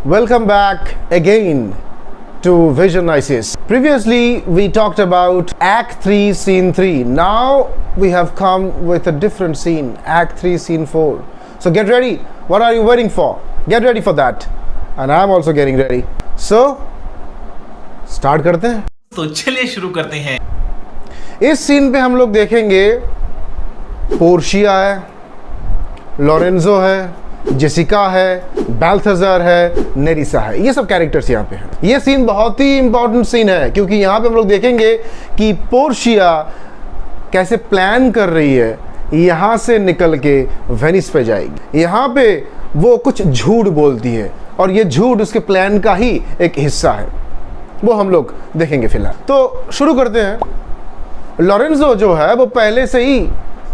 Welcome back again to Vision ISIS. Previously, we talked about Act 3, Scene 3. Now, we have come with a different scene, Act 3, Scene 4. So get ready. What are you waiting for? Get ready for that. And I'm also getting ready. So, start करते हैं. तो चलिए शुरू करते हैं. इस scene पे हम लोग देखेंगे पोर्शिया है, लॉरेंजो है, जेसिका है, बाल्थाज़ार है, नेरिसा है. ये सब कैरेक्टर्स यहाँ पे हैं. ये सीन बहुत ही इंपॉर्टेंट सीन है क्योंकि यहाँ पे हम लोग देखेंगे कि पोर्शिया कैसे प्लान कर रही है यहाँ से निकल के वेनिस पे जाएगी. यहाँ पे वो कुछ झूठ बोलती है और ये झूठ उसके प्लान का ही एक हिस्सा है. वो हम लोग देखेंगे फिलहाल. तो शुरू करते हैं. लॉरेंजो जो है वो पहले से ही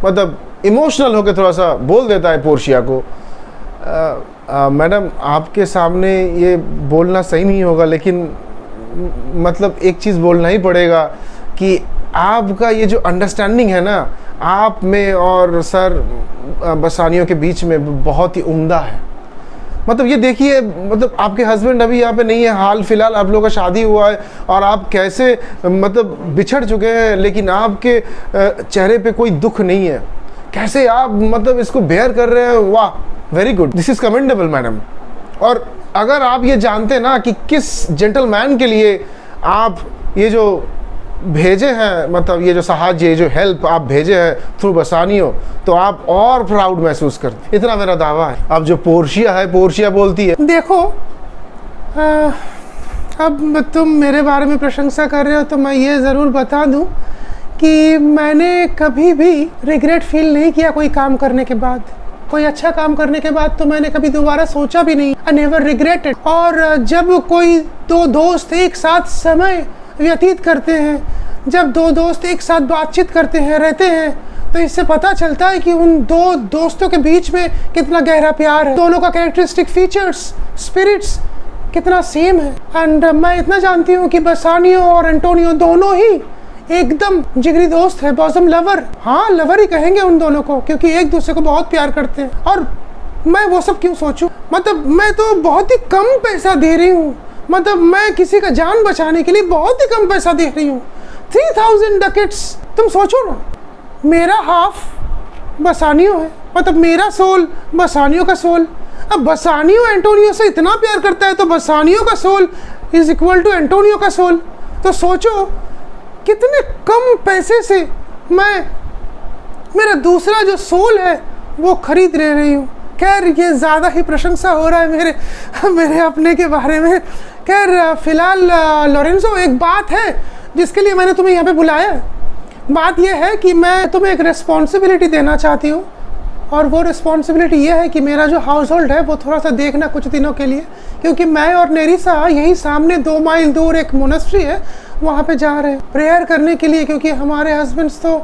मतलब इमोशनल होकर थोड़ा सा बोल देता है पोर्शिया को, मैडम आपके सामने ये बोलना सही नहीं होगा लेकिन मतलब एक चीज़ बोलना ही पड़ेगा कि आपका ये जो अंडरस्टैंडिंग है ना आप में और सर बसानियों के बीच में बहुत ही उम्दा है. मतलब ये देखिए, मतलब आपके हस्बैंड अभी यहाँ पे नहीं है, हाल फिलहाल आप लोगों का शादी हुआ है और आप कैसे मतलब बिछड़ चुके हैं लेकिन आपके चेहरे पे कोई दुख नहीं है. कैसे आप मतलब इसको बेयर कर रहे हैं. वाह, very good, this is commendable madam. और अगर आप ये जानते ना कि किस जेंटलमैन के लिए आप ये जो भेजे हैं, मतलब ये जो सहायता, ये जो हेल्प आप भेजे हैं थ्रू बसानियों, तो आप और प्राउड महसूस करते. इतना मेरा दावा है. अब जो पोर्शिया है, पोर्शिया बोलती है, देखो अब तुम मेरे बारे में प्रशंसा कर रहे हो तो मैं ये ज़रूर बता दूं कि मैंने कभी भी रिग्रेट फील नहीं किया कोई काम करने के बाद. कोई अच्छा काम करने के बाद तो मैंने कभी दोबारा सोचा भी नहीं. I never regretted. और जब कोई दो दोस्त एक साथ समय व्यतीत करते हैं, जब दो दोस्त एक साथ बातचीत करते हैं, रहते हैं, तो इससे पता चलता है कि उन दो दोस्तों के बीच में कितना गहरा प्यार है. दोनों का कैरेक्टरिस्टिक फीचर्स, स्पिरिट्स कितना सेम है. एंड मैं इतना जानती हूँ कि बसानियो और एंटोनियो दोनों ही एकदम जिगरी दोस्त है, बॉसम लवर. हाँ, लवर ही कहेंगे उन दोनों को क्योंकि एक दूसरे को बहुत प्यार करते हैं. और मैं वो सब क्यों सोचूं, मतलब मैं तो बहुत ही कम पैसा दे रही हूँ. मतलब मैं किसी का जान बचाने के लिए बहुत ही कम पैसा दे रही हूँ. 3000 डकेट्स. तुम सोचो ना, मेरा हाफ बसानियो है, मतलब मेरा सोल बसानियो का सोल. अब बसानियो एंटोनियो से इतना प्यार करता है तो बसानियो का soul is equal to Antonio का सोल. तो सोचो कितने कम पैसे से मैं मेरा दूसरा जो सोल है वो खरीद ले रही हूँ. खैर ये ज़्यादा ही प्रशंसा हो रहा है मेरे अपने के बारे में. खैर फिलहाल लॉरेंजो, एक बात है जिसके लिए मैंने तुम्हें यहाँ पे बुलाया है. बात यह है कि मैं तुम्हें एक रिस्पॉन्सिबिलिटी देना चाहती हूँ और वो रिस्पॉन्सिबिलिटी ये है कि मेरा जो हाउस होल्ड है वो थोड़ा सा देखना कुछ दिनों के लिए, क्योंकि मैं और नेरिसा यहीं सामने 2 माइल दूर एक मोनेस्ट्री है वहाँ पे जा रहे हैं प्रेयर करने के लिए, क्योंकि हमारे हस्बैंड्स तो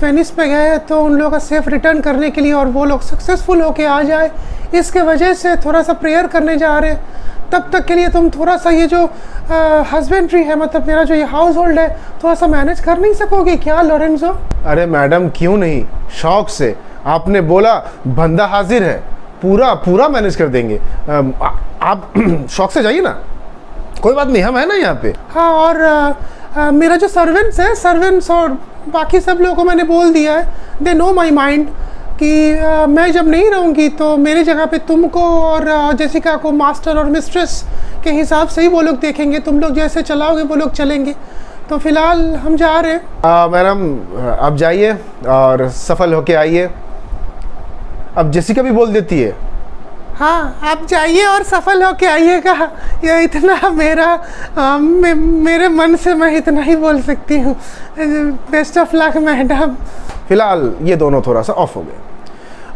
वेनिस पे गए तो उन लोगों का सेफ रिटर्न करने के लिए और वो लोग सक्सेसफुल होके आ जाए, इसके वजह से थोड़ा सा प्रेयर करने जा रहे हैं. तब तक के लिए तुम थोड़ा सा ये जो हस्बेंड्री है, मतलब मेरा जो ये हाउस होल्ड है, थोड़ा सा मैनेज कर नहीं सकोगे क्या लॉरेंजो? अरे मैडम क्यों नहीं, शौक से. आपने बोला बंदा हाजिर है, पूरा मैनेज कर देंगे. आप शौक से जाइए ना, कोई बात नहीं, हम है ना यहाँ पे. हाँ, और मेरा जो सर्वेंट्स और बाकी सब लोगों को मैंने बोल दिया है, दे नो माई माइंड कि मैं जब नहीं रहूँगी तो मेरी जगह पे तुमको और जेसिका को मास्टर और मिस्ट्रेस के हिसाब से ही वो लोग देखेंगे. तुम लोग जैसे चलाओगे वो लोग चलेंगे. तो फिलहाल हम जा रहे हैं. मैडम आप जाइए और सफल होके आइए. अब जेसिका भी बोल देती है, हाँ आप जाइए और सफल होके आइएगा. ये इतना मेरे मन से मैं इतना ही बोल सकती हूँ. Best of luck madam. फिलहाल ये दोनों थोड़ा सा ऑफ हो गए.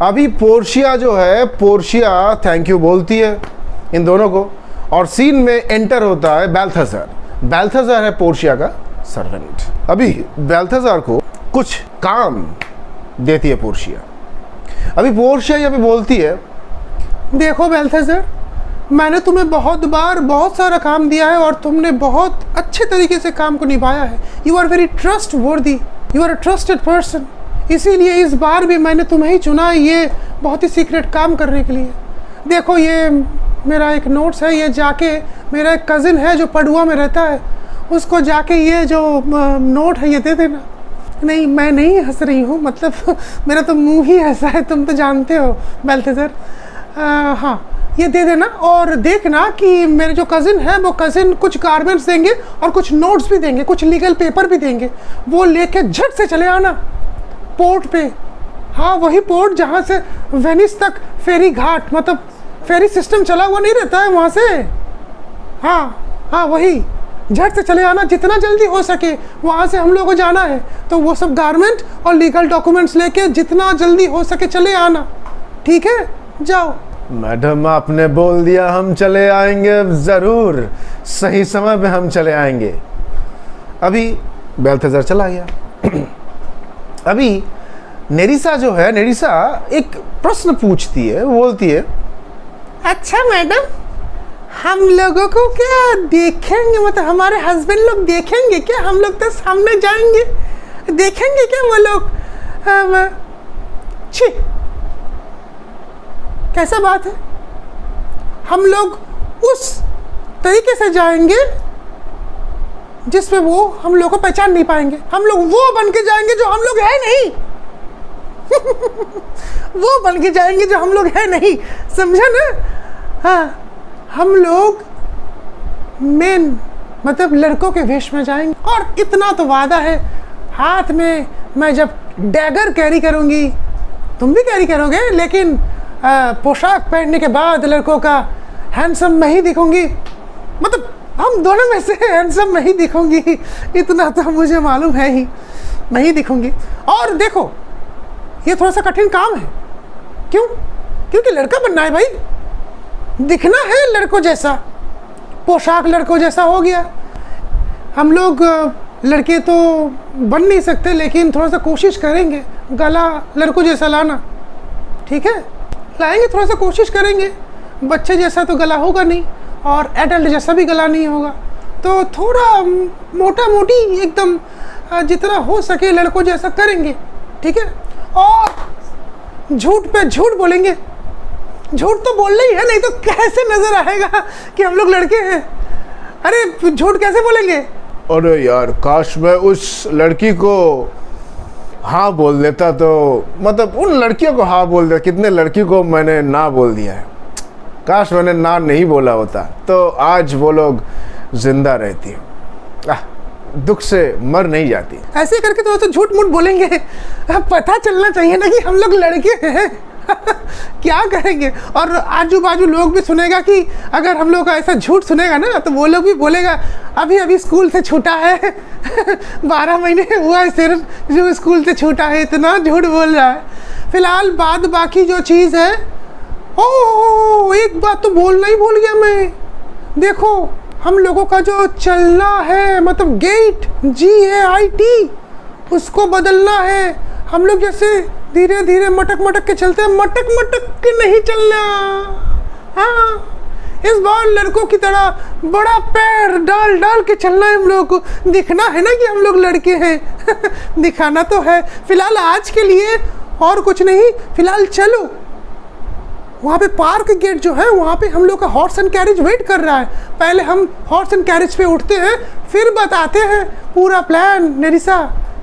अभी पोर्शिया जो है, पोर्शिया थैंक यू बोलती है इन दोनों को और सीन में एंटर होता है बाल्थाज़ार. बाल्थाज़ार है पोर्शिया का सर्वेंट. अभी बाल्थाज़ार को कुछ काम देती है पोर्शिया. अभी पोर्शिया यहाँ पे बोलती है, देखो बाल्थाज़ार, मैंने तुम्हें बहुत बार बहुत सारा काम दिया है और तुमने बहुत अच्छे तरीके से काम को निभाया है. You are very trustworthy, you are a trusted person. इसीलिए इस बार भी मैंने तुम्हें ही चुना है ये बहुत ही सीक्रेट काम करने के लिए. देखो ये मेरा एक नोट्स है, ये जाके मेरा एक कज़िन है जो पडुआ में रहता है, उसको जाके ये जो नोट है ये दे देना। नहीं, मैं नहीं हंस रही हूँ, मतलब मेरा तो मुंह ही ऐसा है, तुम तो जानते हो बेल्थेज़र। हाँ, ये दे देना। और देखना कि मेरे जो कज़िन है वो कज़िन कुछ गारमेंट्स देंगे और कुछ नोट्स भी देंगे, कुछ लीगल पेपर भी देंगे, वो लेके झट से चले आना पोर्ट पे। हाँ, वही पोर्ट जहाँ से वेनिस तक फेरी घाट, मतलब फेरी सिस्टम चला हुआ नहीं रहता है वहाँ से। हाँ, वही झट से चले आना, जितना जल्दी हो सके वहाँ से हम लोगों को जाना है। तो वो सब गारमेंट और लीगल डॉक्यूमेंट्स लेके जितना जल्दी हो सके चले आना, ठीक है? जाओ। मैडम, आपने बोल दिया, हम चले आएंगे, ज़रूर सही समय पे हम चले आएंगे। अभी बेल्थेज़र चला गया। अभी नेरिसा जो है, नेरिसा एक प्रश्न पूछती है, बोलती है, अच्छा मैडम, हम लोगों को क्या देखेंगे, मतलब हमारे हस्बैंड लोग देखेंगे क्या? हम लोग तो सामने जाएंगे, देखेंगे क्या वो लोग? छी, कैसा बात है? हम लोग उस तरीके से जाएंगे जिसमें वो हम लोग को पहचान नहीं पाएंगे। हम लोग वो बन के जाएंगे जो हम लोग है नहीं। वो बन के जाएंगे जो हम लोग है नहीं, समझा ना? हाँ, हम लोग मेन मतलब लड़कों के वेश में जाएंगे। और इतना तो वादा है, हाथ में मैं जब डैगर कैरी करूंगी, तुम भी कैरी करोगे, लेकिन पोशाक पहनने के बाद लड़कों का हैंडसम मैं ही दिखूंगी, मतलब हम दोनों में से हैंडसम मैं ही दिखूंगी, इतना तो मुझे मालूम है ही, मैं ही दिखूंगी। और देखो, ये थोड़ा सा कठिन काम है। क्यों? क्योंकि लड़का बनना है भाई, दिखना है लड़कों जैसा, पोशाक लड़कों जैसा हो गया। हम लोग लड़के तो बन नहीं सकते, लेकिन थोड़ा सा कोशिश करेंगे गला लड़कों जैसा लाना, ठीक है? लाएंगे, थोड़ा सा कोशिश करेंगे। बच्चे जैसा तो गला होगा नहीं, और एडल्ट जैसा भी गला नहीं होगा, तो थोड़ा मोटा मोटी एकदम जितना हो सके लड़कों जैसा करेंगे, ठीक है? और झूठ पे झूठ बोलेंगे, झूठ तो बोलना ही है, नहीं तो कैसे नजर आएगा कि हम लोग लड़के हैं? अरे झूठ कैसे बोलेंगे? अरे यार, काश मैं उस लड़की को हाँ बोल देता, तो मतलब उन लड़कियों को हाँ बोल देता। कितने लड़की को मैंने ना बोल दिया है। काश मैंने ना नहीं बोला होता तो आज वो लोग जिंदा रहती, दुख से मर नहीं जाती। ऐसे करके तो झूठ मूठ बोलेंगे, पता चलना चाहिए ना कि हम लोग लड़के हैं। क्या करेंगे? और आजू बाजू लोग भी सुनेगा कि अगर हम लोग का ऐसा झूठ सुनेगा ना, तो वो लोग भी बोलेगा अभी अभी स्कूल से छूटा है, 12 महीने हुआ है सिर्फ जो स्कूल से छूटा है, इतना झूठ बोल रहा है। फिलहाल बाद बाकी जो चीज़ है, ओ एक बात तो बोलना ही भूल गया मैं। देखो, हम लोगों का जो चलना है, मतलब गेट, GAIT, उसको बदलना है। हम लोग जैसे धीरे धीरे मटक मटक के चलते हैं, मटक मटक के नहीं चलना। हाँ, इस बार लड़कों की तरह बड़ा पैर डाल डाल के चलना है। हम लोग को दिखना है ना कि हम लोग लड़के हैं। दिखाना तो है। फिलहाल आज के लिए और कुछ नहीं, फिलहाल चलो वहाँ पे पार्क गेट जो है, वहाँ पे हम लोग का हॉर्स एंड कैरेज वेट कर रहा है। पहले हम हॉर्स एंड कैरेज पे उठते हैं, फिर बताते हैं पूरा प्लान। नेरिसा,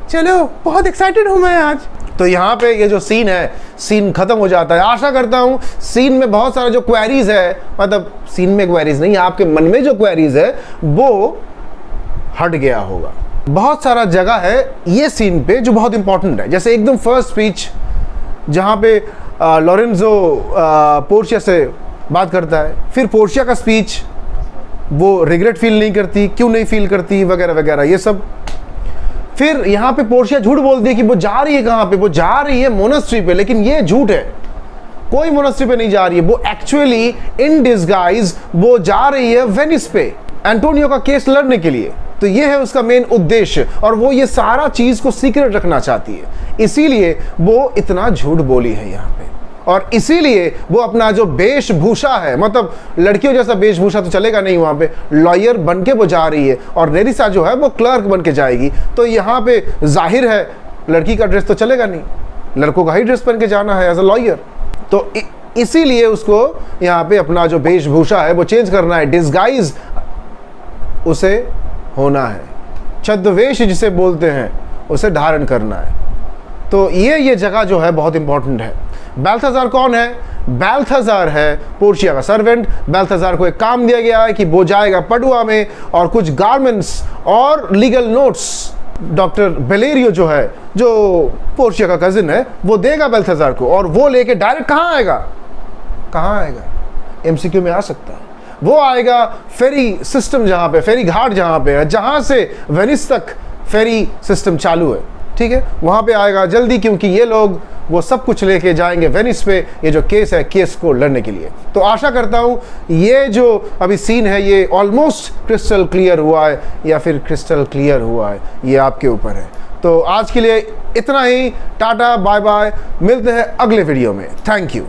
चलो, बहुत एक्साइटेड हूँ मैं आज। तो यहाँ पे ये जो सीन है, सीन खत्म हो जाता है। आशा करता हूँ सीन में बहुत सारा जो क्वेरीज है, मतलब सीन में क्वेरीज नहीं, आपके मन में जो क्वेरीज है वो हट गया होगा। बहुत सारा जगह है ये सीन पे जो बहुत इंपॉर्टेंट है। जैसे एकदम फर्स्ट स्पीच जहाँ पे लॉरेंजो पोर्शिया से बात करता है, फिर पोर्शिया का स्पीच, वो रिग्रेट फील नहीं करती, क्यों नहीं फील करती, वगैरह वगैरह ये सब। फिर यहाँ पे पोर्शिया झूठ बोलती है कि वो जा रही है कहाँ पे, वो जा रही है मोनेस्ट्री पे, लेकिन ये झूठ है, कोई मोनेस्ट्री पे नहीं जा रही है। वो एक्चुअली इन डिस्गाइज वो जा रही है वेनिस पे एंटोनियो का केस लड़ने के लिए। तो ये है उसका मेन उद्देश्य, और वो ये सारा चीज को सीक्रेट रखना चाहती है, इसीलिए वो इतना झूठ बोली है यहाँ पे। और इसीलिए वो अपना जो वेशभूषा है, मतलब लड़कियों जैसा वेशभूषा तो चलेगा नहीं, वहाँ पे लॉयर बन के वो जा रही है, और नेरिसा जो है वो क्लर्क बन के जाएगी। तो यहाँ पे जाहिर है लड़की का ड्रेस तो चलेगा नहीं, लड़कों का ही ड्रेस पहन के जाना है एज अ लॉयर। तो इसीलिए उसको यहाँ पे अपना जो वेशभूषा है वो चेंज करना है, डिस्गाइज उसे होना है, छद्मवेश जिसे बोलते हैं उसे धारण करना है। तो ये जगह जो है बहुत इंपॉर्टेंट है। बेल्थाजार कौन है? बेल्थाजार है पोर्शिया का सर्वेंट। बेल्थाजार को एक काम दिया गया है कि वो जाएगा पडुआ में और कुछ गारमेंट्स और लीगल नोट्स डॉक्टर बेलेरियो जो है, जो पोर्शिया का कजिन है, वो देगा बेल्थाजार को, और वो लेके डायरेक्ट कहाँ आएगा? कहाँ आएगा? एमसीक्यू में आ सकता है। वो आएगा फेरी सिस्टम जहाँ पे, फेरी घाट जहाँ पे है, जहाँ से वेनिस तक फेरी सिस्टम चालू है, ठीक है, वहाँ पे आएगा जल्दी, क्योंकि ये लोग वो सब कुछ लेके जाएंगे वेनिस पे, ये जो केस है, केस को लड़ने के लिए। तो आशा करता हूँ ये जो अभी सीन है ये ऑलमोस्ट क्रिस्टल क्लियर हुआ है, या फिर क्रिस्टल क्लियर हुआ है, ये आपके ऊपर है। तो आज के लिए इतना ही, टाटा बाय बाय, मिलते हैं अगले वीडियो में। Thank you.